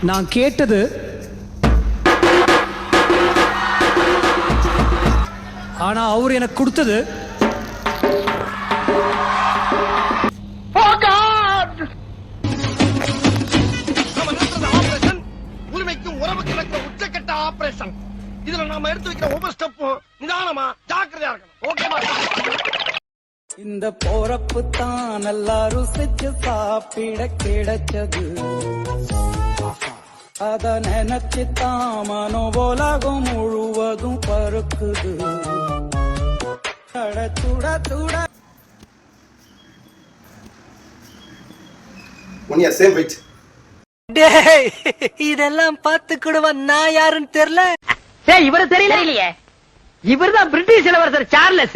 நான் கேட்டது ஆனா அவர் எனக்கு கொடுத்தது உரிமைக்கும் உறவுக்கு நடக்கிற உச்சக்கட்ட ஆபரேஷன். இதுல நாம எடுத்து வைக்கிற ஒவ்வொரு ஸ்டெப்பும் நிதானமா ஜாக்கிரதையா இருக்கணும். ஓகேவா? இந்த போறப்பு தான் நல்லா ருசிச்சு சாப்பிட கிடைச்சது. அத நினைச்சு தான் மனோபோலகம் முழுவதும் பருக்குது. சுட சுட சேம் வெயிட். டேய், இதெல்லாம் பார்த்துக்கிடுவா நான் யாருன்னு தெரியல. இவரு தெரியலையே. இவர்தான் பிரிட்டிஷ் இளவரசர் சார்லஸ்.